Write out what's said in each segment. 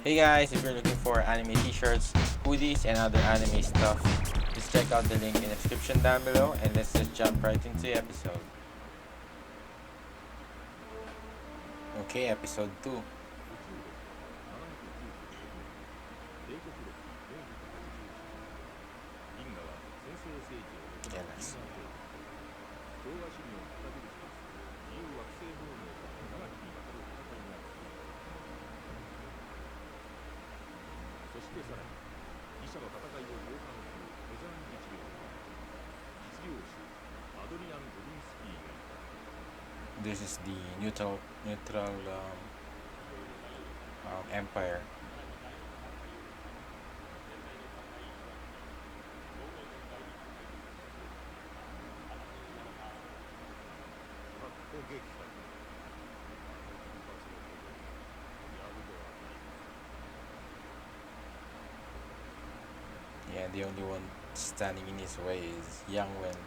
Hey guys, if you're looking for anime t-shirts, hoodies, and other anime stuff, just check out the link in the description down below and let's just jump right into the episode. Okay, episode 2. Galaxy. This is the neutral empire. Yeah, the only one standing in his way is young Wendy.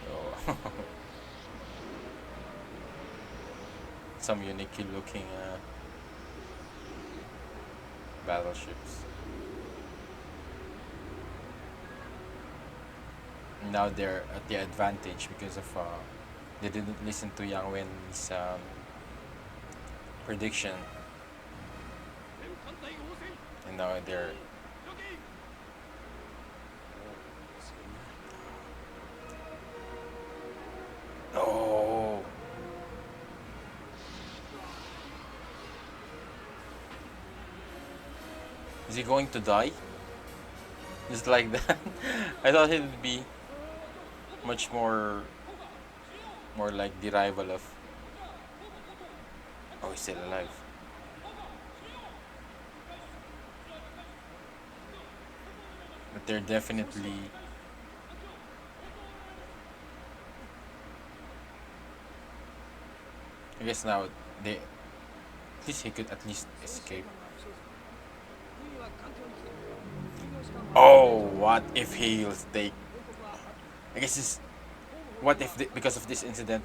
Oh. Some unique looking battleships. Now they're at the advantage because of they didn't listen to Yang Wen's prediction, and now they're. Oh, is he going to die? Just like that? I thought he would be much more like the rival of. Oh, he's still alive. But they're definitely. I guess now they. At least he could at least escape. Oh, what if he'll take? I guess this. What if because of this incident,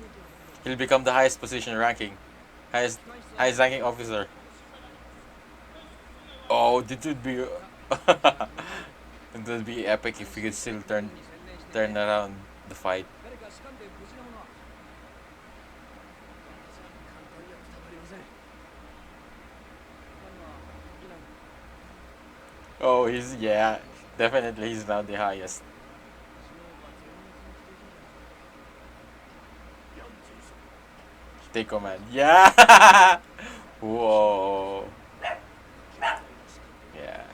he'll become the highest position ranking, highest highest ranking officer. Oh, this would be. It would be epic if we could still turn around the fight. Oh, he's yeah, definitely he's now the highest. Take command. Yeah. Whoa. Yeah.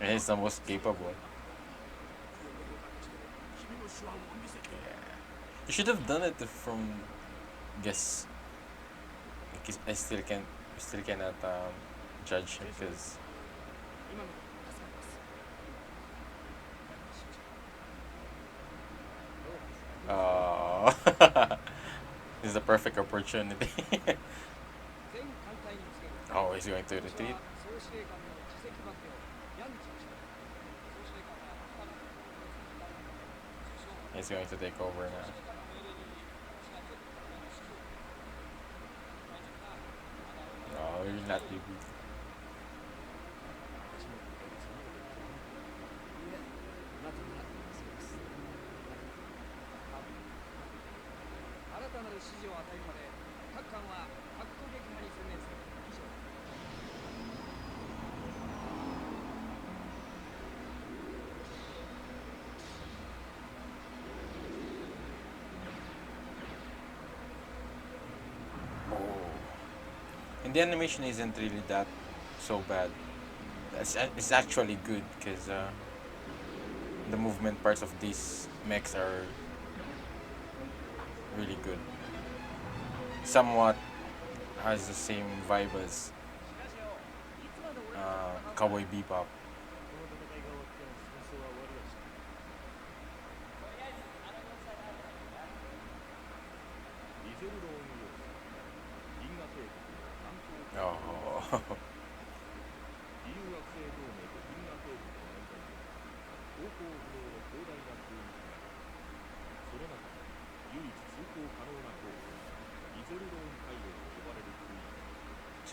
And he's the most capable. Yeah. You should have done it from guess. I still cannot judge him because. Oh. This is the perfect opportunity. Oh, he's going to retreat. He's going to take over now. Oh, you're not BB. Oh. And the animation isn't really that so bad. It's actually good because the movement parts of these mechs are really good. Somewhat has the same vibe as Cowboy Bebop. Oh.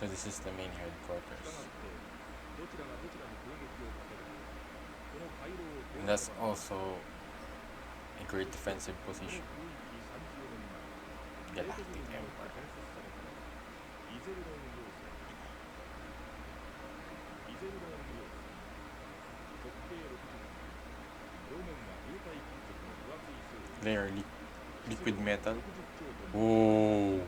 So this is the main headquarters. And that's also a great defensive position. Galactic Empire. Layer liquid metal. Oh.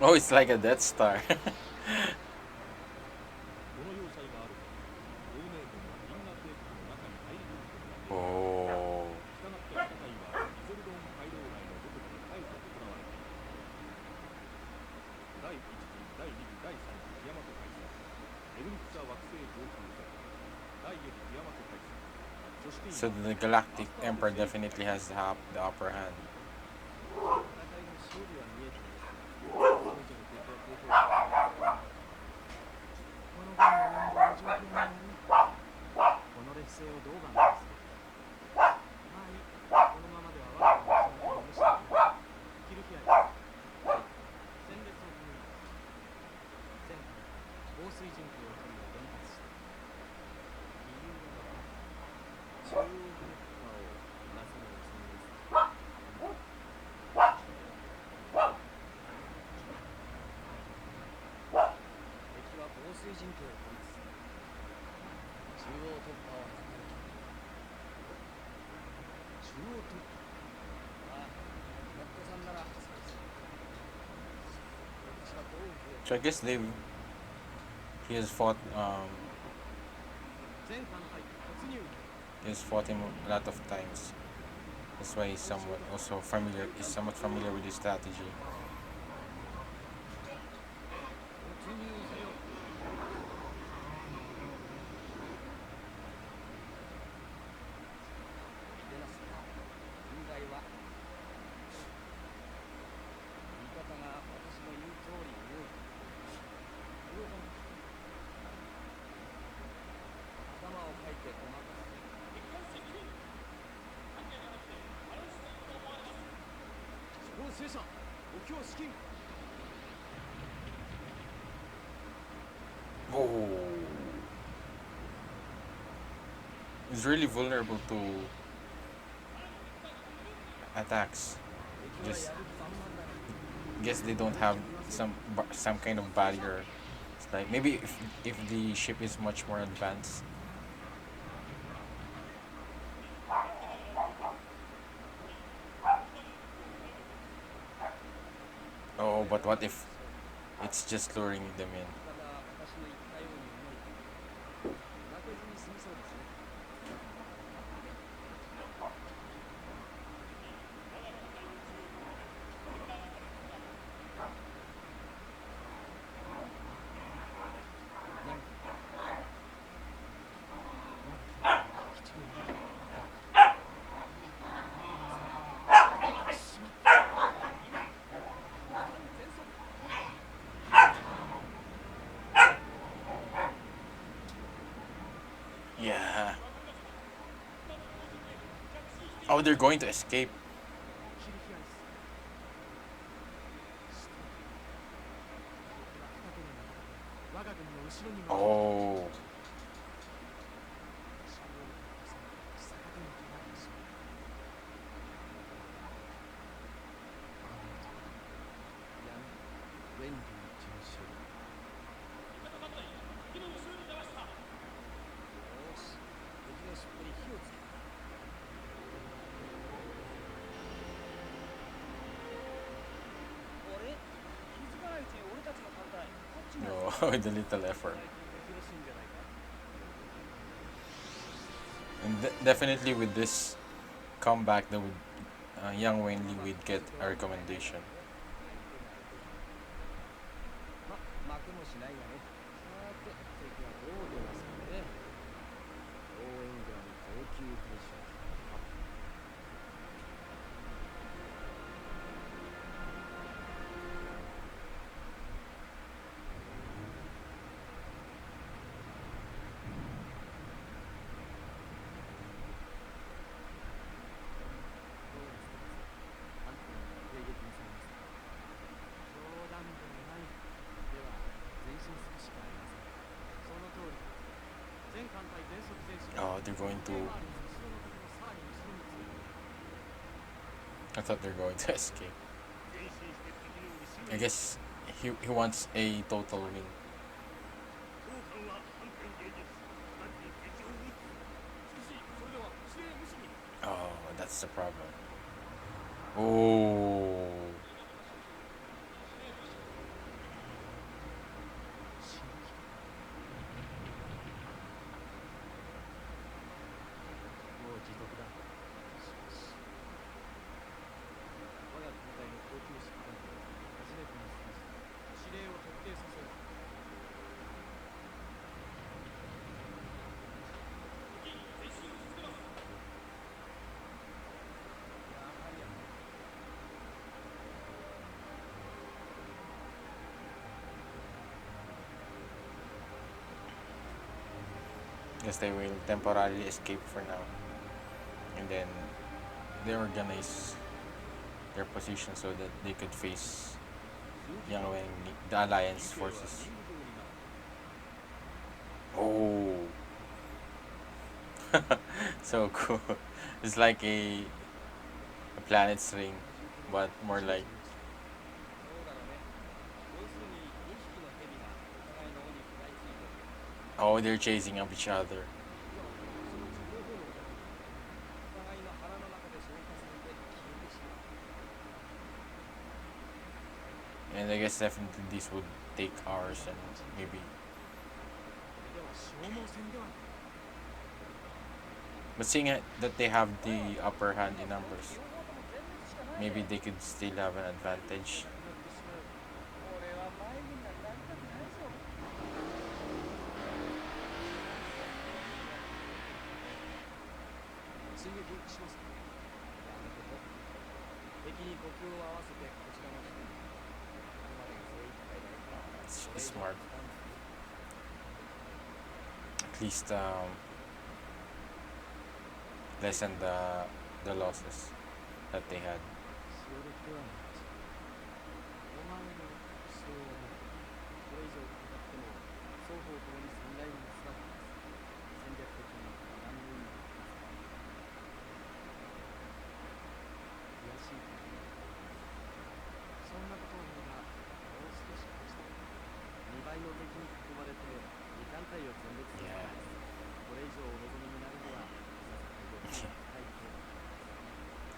Oh, it's like a Death Star. Oh. So the Galactic Emperor definitely has the upper hand. So I guess he has fought him a lot of times. That's why he's somewhat familiar with his strategy. Oh, he's really vulnerable to attacks. Just guess they don't have some kind of barrier. It's like maybe if the ship is much more advanced. Oh, but what if it's just luring them in? Yeah. Oh, they're going to escape. Oh. No, with a little effort. And definitely with this comeback, young Wayne Lee would get a recommendation. they're going to. I thought they're going to escape. I guess he wants a total win. Oh, that's the problem. Oh, guess they will temporarily escape for now, and then they organize their position so that they could face Yang Wang, the Alliance forces. Oh, so cool. It's like a planet's ring, but more like, oh, they're chasing up each other. And I guess definitely this would take hours and maybe. But seeing that they have the upper hand in numbers, maybe they could still have an advantage. It's smart. At least lessen the losses that they had. Yeah.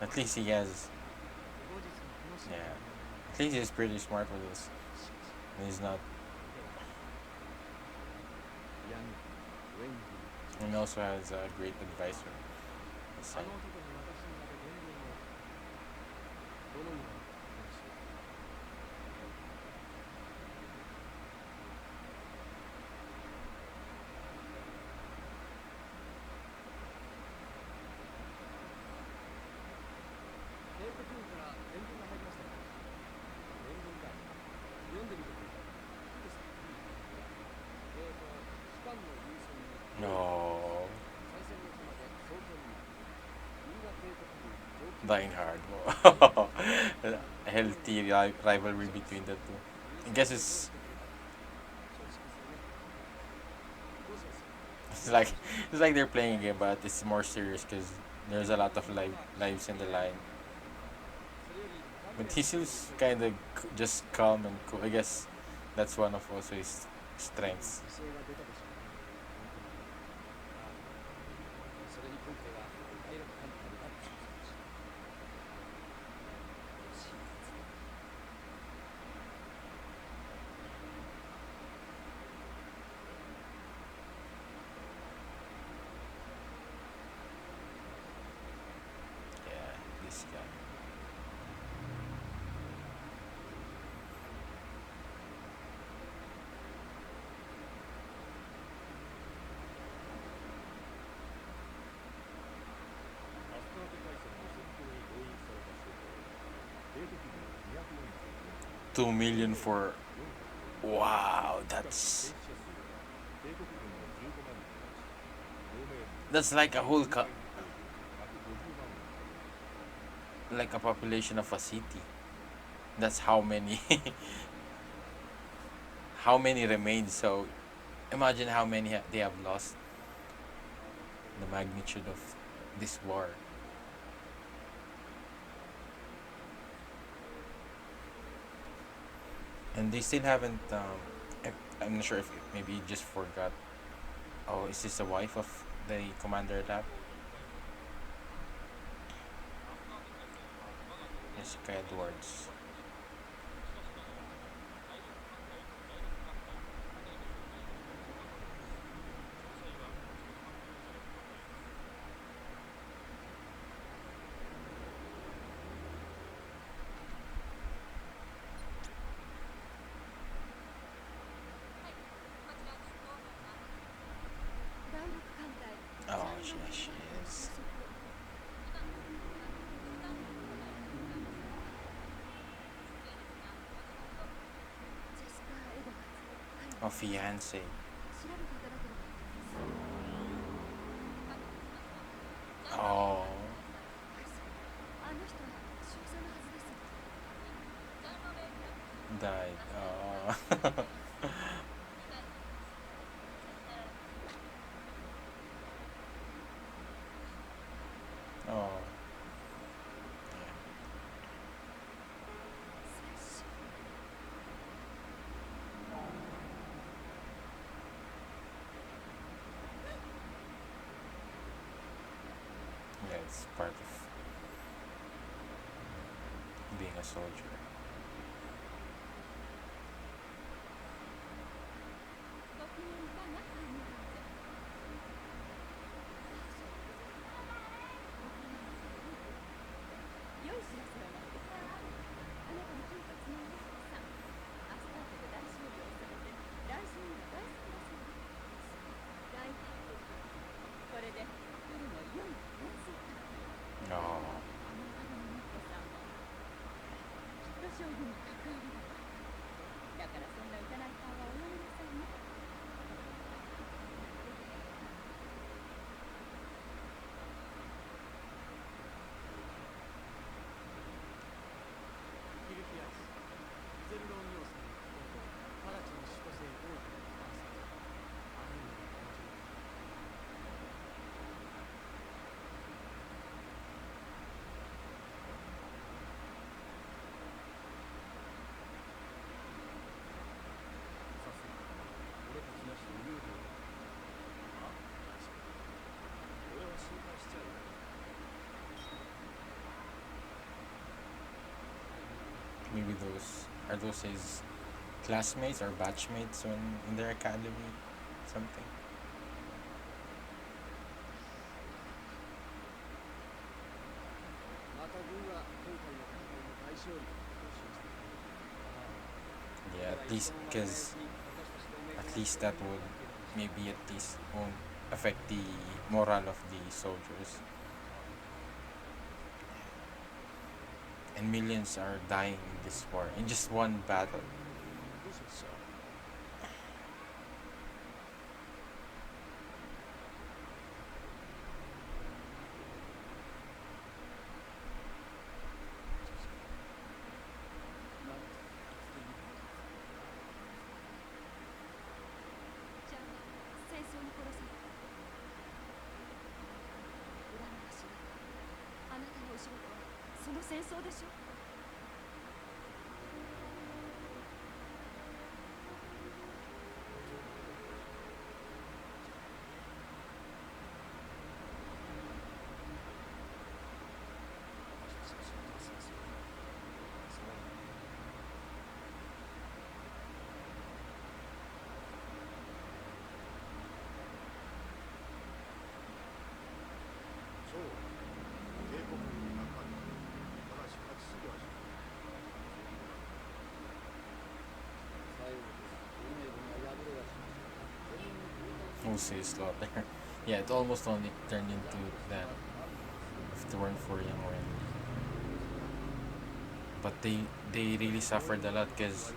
At least he has. Yeah. At least he's pretty smart with this. And he's not. And he also has a great advisor. His son. No. Dying hard. A healthy rivalry between the two. I guess it's like it's like they're playing a game, but it's more serious because there's a lot of lives in the line. But he seems kind of just calm and cool. I guess that's one of also his strengths. Yeah, this guy. 2 million for. Wow, that's like a whole like a population of a city. That's how many how many remain. So imagine how many they have lost. the magnitude of this war. And they still haven't. I'm not sure if maybe he just forgot. Oh, is this the wife of the commander lab? Jessica Edwards. Oh, she is. Oh, fiance. Oh, died. Oh. Oh, yeah, it's part of being a soldier. Oh, maybe those his classmates or batchmates when in their academy, something. Yeah, at least because at least that would maybe at least won't affect the morale of the soldiers. And millions are dying in this war in just one battle. So we'll see slaughter. Yeah, it almost only turned into that if it weren't for Young Wendy. But they really suffered a lot because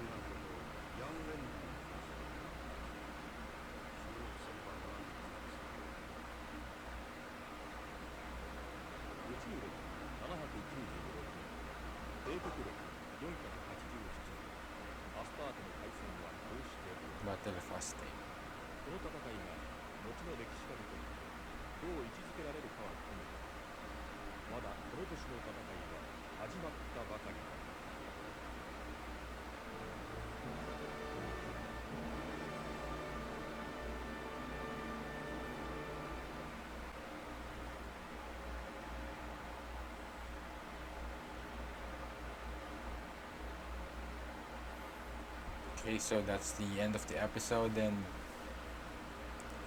Battle of Astarte. どう位置づけられるかは不明だ。まだこの年の戦いは始まったばかりだ。Okay, so that's the end of the episode, and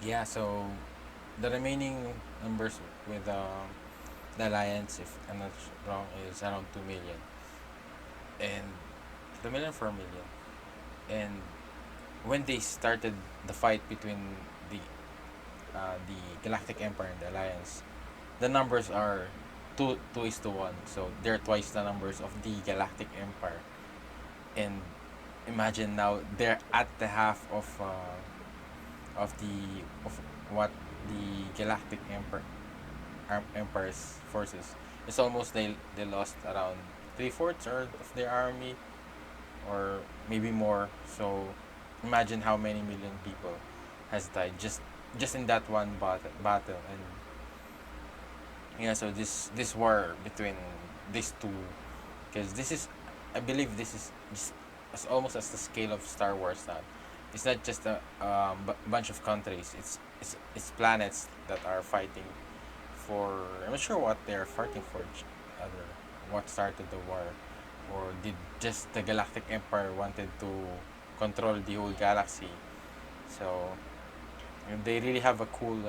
yeah, so the remaining numbers with the alliance, if I'm not wrong, is around 2 million, and 2 million, 4 million, and when they started the fight between the the Galactic Empire and the Alliance, the numbers are two is to one, so they're twice the numbers of the Galactic Empire, and imagine now they're at the half of the of what the Galactic Empire's forces. It's almost they lost around 3/4 or of their army, or maybe more. So imagine how many million people has died just in that one battle. And yeah, so this war between these two, because this is, I believe this is just as almost as the scale of Star Wars. That it's not just a bunch of countries. It's planets that are fighting for. I'm not sure what they're fighting for each other. What started the war, or did just the Galactic Empire wanted to control the whole galaxy? So they really have a cool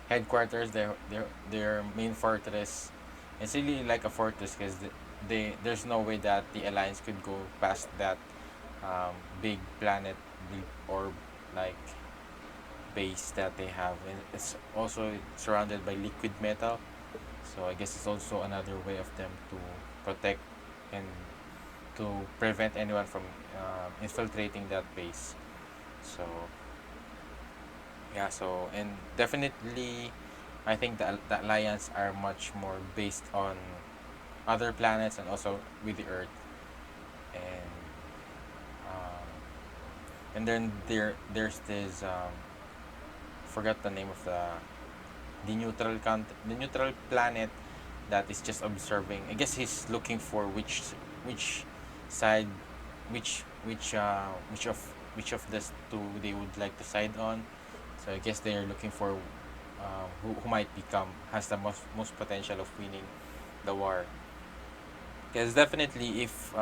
headquarters. Their main fortress. It's really like a fortress because there's no way that the alliance could go past that big planet, big orb like base that they have, and it's also surrounded by liquid metal. So I guess it's also another way of them to protect and to prevent anyone from infiltrating that base. So yeah, so and definitely I think the alliance are much more based on other planets and also with the Earth, and um, and then there's this forgot the name of the neutral planet that is just observing. I guess he's looking for which side, which of the two they would like to side on. So I guess they're looking for who might become has the most potential of winning the war. Because definitely, if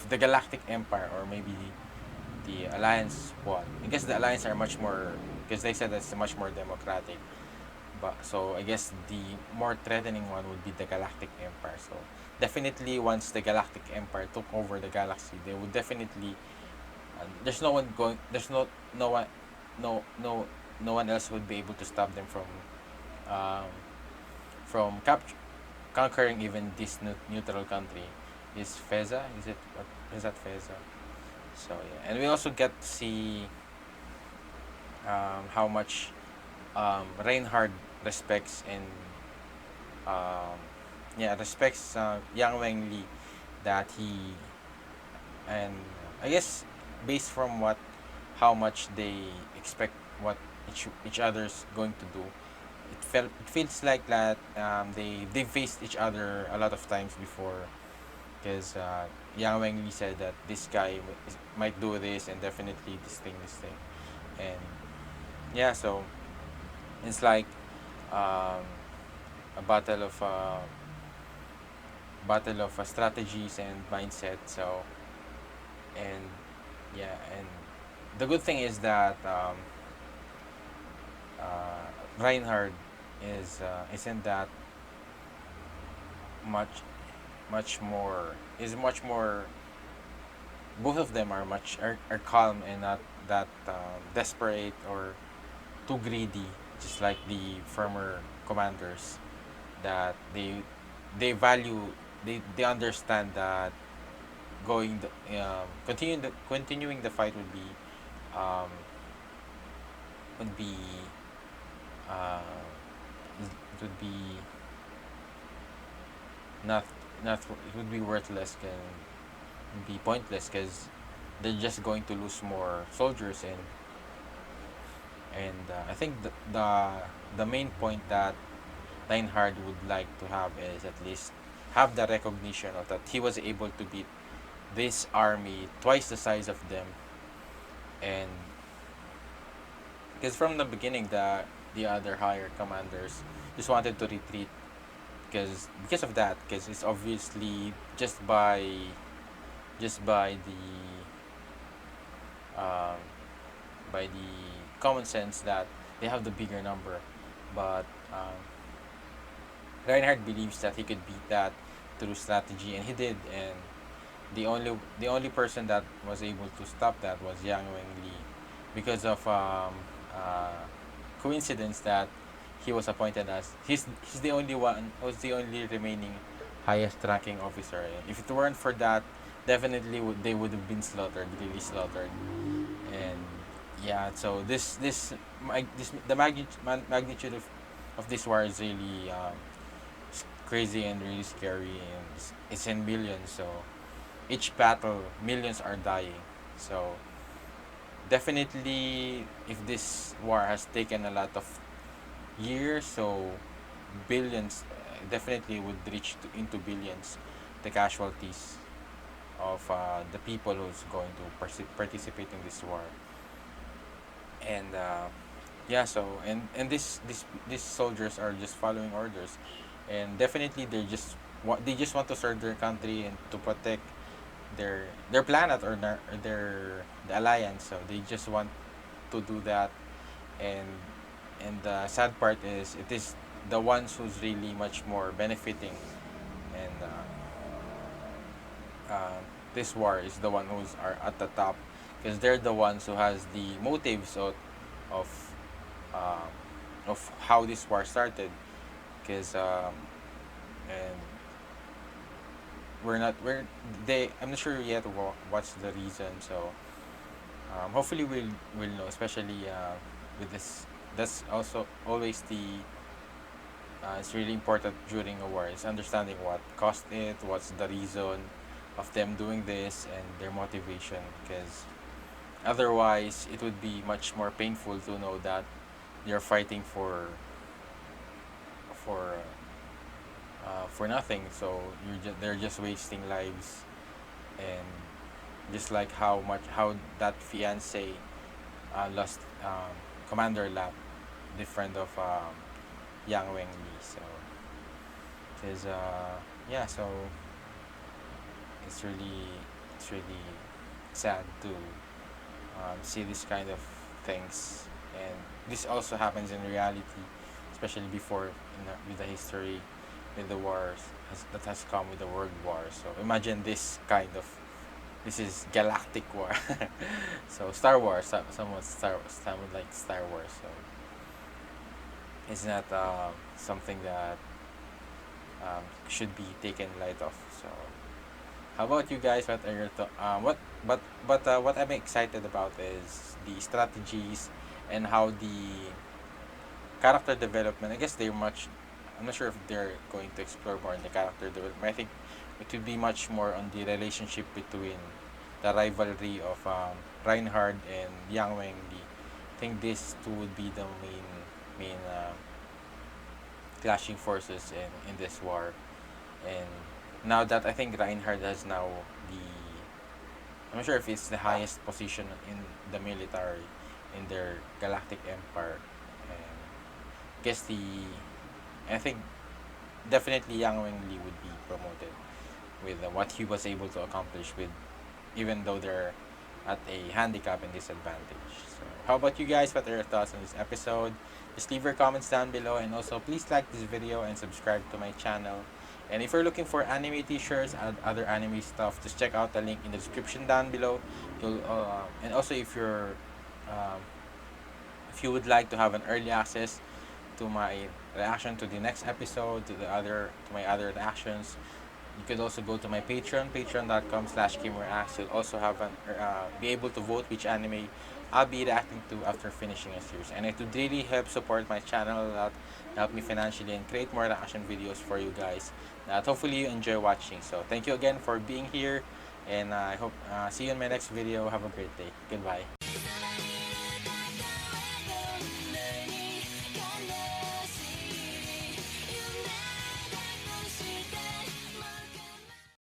the Galactic Empire or maybe the Alliance won, I guess the Alliance are much more, because they said that's much more democratic. But so I guess the more threatening one would be the Galactic Empire. So definitely, once the Galactic Empire took over the galaxy, they would definitely there's no one going. There's no one, no no no one else would be able to stop them um, from conquering even this neutral country. Is Feza? Is it what is that Feza? So yeah, and we also get to see how much Reinhard respects and um, yeah respects Yang Wengli, that he, and I guess based from what how much they expect what each other's going to do, it feels like that they faced each other a lot of times before, because Yang Wengli said that this guy might do this and definitely this thing, and yeah, so it's like um, a battle of strategies and mindset. So and yeah, and the good thing is that Reinhard isn't that much much more. Both of them are calm and not that desperate or too greedy, just like the former commanders. That they value, they understand that continuing the fight um, would be uh, would be not not it would be worthless and be pointless, because they're just going to lose more soldiers, And I think the main point that Reinhard would like to have is at least have the recognition of that he was able to beat this army twice the size of them. And because from the beginning the other higher commanders just wanted to retreat because of that, because it's obviously just um, by the common sense that they have the bigger number. But Reinhardt believes that he could beat that through strategy, and he did. And the only person that was able to stop that was Yang Wengli, because of coincidence that he was appointed as he's the only one was the only remaining highest ranking officer. And if it weren't for that, definitely they would have been slaughtered, really slaughtered. And yeah, so the magnitude of this war is really crazy and really scary, and it's in millions. So each battle, millions are dying. So definitely, if this war has taken a lot of years, so billions, definitely would reach into billions, the casualties of the people who's going to participate in this war. And yeah, so these soldiers are just following orders, and definitely they just want to serve their country and to protect their planet, or the alliance. So they just want to do that. and and the sad part is it is the ones who's really much more benefiting. And this war is the one who's are at the top, because they're the ones who has the motives of uh, of how this war started. Because and we're they I'm not sure yet what's the reason. So hopefully we'll know, especially with this. That's also always the it's really important during a war, is understanding what caused it, what's the reason of them doing this, and their motivation. Because otherwise it would be much more painful to know that you're fighting for for nothing. So they're just wasting lives. And just like how that fiance lost Commander Lap, the friend of Yang Wengli. So because yeah, so it's really it's really sad to see this kind of things. And this also happens in reality, especially before with the history, with the wars that has come with the world war. So imagine this kind of, this is Galactic War. So Star Wars, someone like Star Wars. So it's not something that should be taken light of. So how about you guys? What are your what I'm excited about is the strategies and how the character development. I guess they're much. I'm not sure if they're going to explore more in the character development. I think it would be much more on the relationship between the rivalry of Reinhard and Yang Wengli. I think these two would be the main clashing forces in this war. And now that I think Reinhard has now the, I'm not sure if it's the highest position in the military in their Galactic Empire. And guess I think definitely Yang Wengli would be promoted with what he was able to accomplish with, even though they're at a handicap and disadvantage. So how about you guys? What are your thoughts on this episode? Just leave your comments down below, and also please like this video and subscribe to my channel. And if you're looking for anime t-shirts and other anime stuff, just check out the link in the description down below. And also um, if you would like to have an early access to my reaction to the next episode, to my other reactions, you could also go to my Patreon, patreon.com/gameracts. You'll also be able to vote which anime I'll be reacting to after finishing a series. And it would really help support my channel a lot, help me financially, and create more reaction videos for you guys that hopefully you enjoy watching. So thank you again for being here, and I hope see you in my next video. Have a great day. Goodbye.